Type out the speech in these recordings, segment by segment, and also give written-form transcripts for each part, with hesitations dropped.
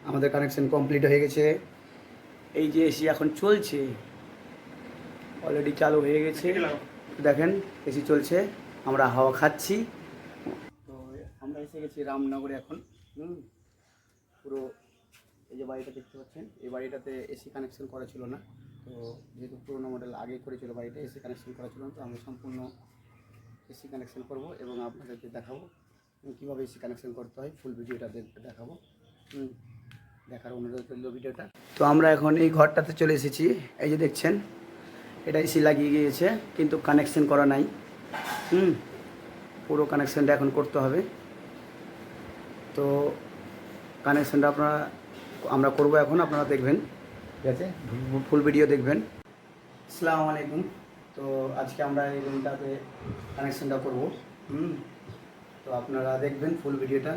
আমাদের connection complete হয়ে গেছে। এই যে এসি এখন চলছে, অলরেডি চালু হয়ে গেছে। দেখেন এসি চলছে, আমরা হাওয়া খাচ্ছি। তো আমরা এসে গেছি রামনগরে এখন। পুরো এই যে বাড়িটা দেখতে পাচ্ছেন, এই বাড়িটাতে এসি কানেকশন করা ছিল না। তো যেহেতু পুরোনো মডেল আগে করেছিল বাড়িটা, এসি কানেকশন করা ছিল না, তো আমরা সম্পূর্ণ এসি কানেকশন করব এবং আপনাদেরকে দেখাবো কীভাবে এসি কানেকশন করতে হয়। ফুল ভিডিওটা দেখাবো, দেখার অনুরোধ করল ভিডিওটা। তো আমরা এখন এই ঘরটাতে চলে এসেছি। এই যে দেখছেন, এটা এসি লাগিয়ে গিয়েছে কিন্তু কানেকশন করা নাই। পুরো কানেকশনটা এখন করতে হবে। তো কানেকশনটা আমরা করব এখন, আপনারা দেখবেন, ঠিক আছে? ফুল ভিডিও দেখবেন। আসসালামু আলাইকুম। তো আজকে আমরা এই রুমটাতে কানেকশনটা করব। তো আপনারা দেখবেন ফুল ভিডিওটা।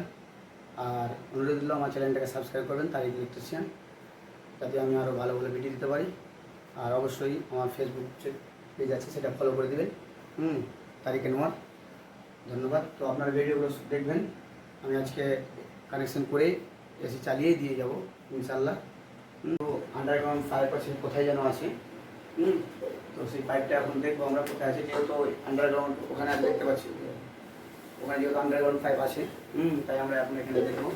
আর অনুরোধ হলো আমার চ্যানেলটাকে সাবস্ক্রাইব করবেন, তারিখ ইলেকট্রিশিয়ান, যাতে আমি আরও ভালো ভালো ভিডিও দিতে পারি। আর অবশ্যই আমার ফেসবুক পেজ আছে, সেটা ফলো করে দেবেন। তারিখে নোয়ার ধন্যবাদ। তো আপনারা ভিডিওগুলো দেখবেন। আমি আজকে কানেকশন করে এসি চালিয়েই দিয়ে যাব ইনশাল্লাহ। তো আন্ডারগ্রাউন্ড পাইপ আছে, কোথায় যেন আছে। তো সেই পাইপটা এখন দেখবো আমরা কোথায় আছে, যেহেতু আন্ডারগ্রাউন্ড ওখানে দেখতে পাচ্ছি, ওখানে যেহেতু আন্ডারগ্রাউন্ড পাইপ আছে, তাই আমরা এখন এখানে দেখবো।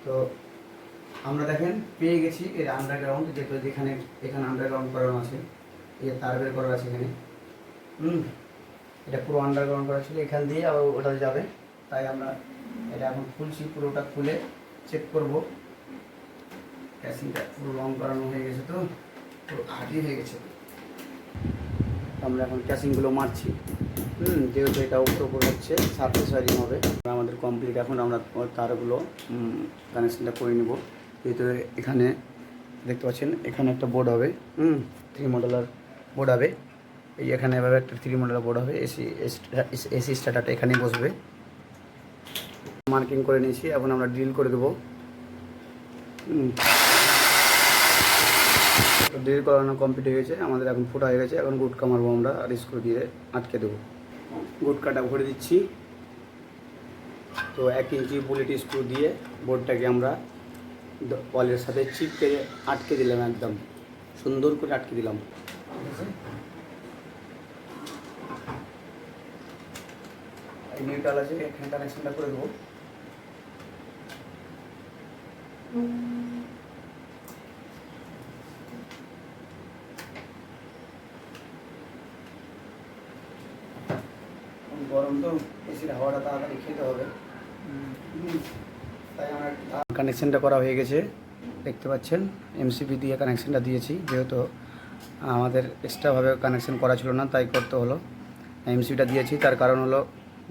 তো আমরা দেখেন পেয়ে গেছি এর আন্ডারগ্রাউন্ড, যেহেতু এখানে আন্ডারগ্রাউন্ড করানো আছে, এই তার বের করা আছে এখানে। এটা পুরো আন্ডারগ্রাউন্ড করা ছিল, এখান দিয়ে আবার ওটা যাবে। তাই আমরা এটা এখন খুলছি, পুরোটা খুলে চেক করব। ক্যাসিংটা পুরো রং করানো হয়ে গেছে, তো পুরো হার্ডি হয়ে গেছে। আমরা এখন ক্যাসিংগুলো মারছি, যেহেতু এটা উপর হচ্ছে, সারফেস ওয়ারিং হবে। আমাদের কমপ্লিট। এখন আমরা তারগুলো কানেকশনটা করে নেব। যেহেতু এখানে দেখতে পাচ্ছেন, এখানে একটা বোর্ড হবে, 3 মডেলার বোর্ড হবে। এই এখানে এভাবে একটা 3 মডেলার বোর্ড হবে। এসি স্টার্টারটা এখানেই বসবে। মার্কিং করে নিয়েছি, এখন আমরা ড্রিল করে দেবো। ড্রিল করানো কমপ্লিট হয়ে গেছে আমাদের, এখন ফোটা হয়ে গেছে। এখন গুটকা মারবো আমরা, আর স্ক্রু দিয়ে আটকে দেবো। গুটকাটা ভরে দিচ্ছি। তো 1 ইঞ্চি বুলেট স্ক্রু দিয়ে বোর্ডটাকে আমরা ওয়ালের সাথে চিপকে আটকে দিলাম, একদম সুন্দর করে আটকে দিলাম। ঠিক আছে, এই নিউট্রাল আছে, এখানে কানেকশনটা করে দেবো। গরম তো, এসির হাওয়াটা তাড়াতাড়ি খেতে হবে, তাই আমার কানেকশনটা করা হয়ে গেছে। দেখতে পাচ্ছেন এমসিবি দিয়ে কানেকশনটা দিয়েছি, যেহেতু আমাদের এক্সট্রাভাবে কানেকশন করা ছিল না, তাই করতে হলো। এমসিবিটা দিয়েছি, তার কারণ হলো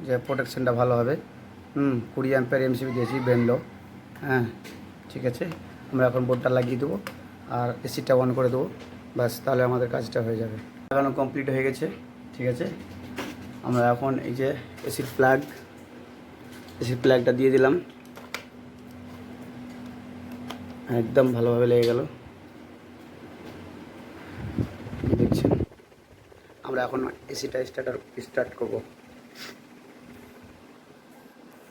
যে প্রোটেকশনটা ভালো হবে। 20 অ্যাম্পিয়ার এমসিবি দিয়েছি, ব্যান্ডো। ঠিক আছে, আমরা এখন বোর্ডটা লাগিয়ে দেবো আর এসিটা অন করে দেবো, ব্যাস, তাহলে আমাদের কাজটা হয়ে যাবে। লাগানো কমপ্লিট হয়ে গেছে। ঠিক আছে, আমরা এখন এই যে এসির প্লাগটা দিয়ে দিলাম, একদম ভালোভাবে লেগে গেল। দেখছেন, আমরা এখন এসিটা স্টার্ট করব।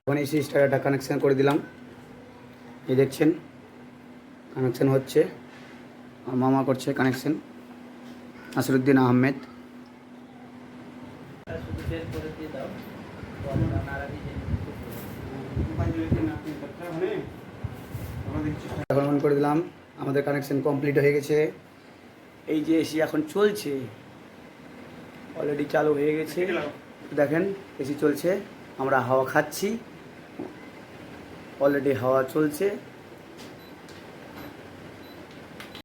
এখন এসি স্টার্টারটা কানেকশান করে দিলাম। এই দেখছেন কানেকশান হচ্ছে, আমার মামা করছে কানেকশান, নাসিরুদ্দিন আহমেদ। এখন অন করে দিলাম, আমাদের কানেকশন কমপ্লিট হয়ে গেছে। এই যে এসি এখন চলছে, অলরেডি চালু হয়ে গেছে। দেখেন এসি চলছে, আমরা হাওয়া খাচ্ছি, অলরেডি হাওয়া চলছে।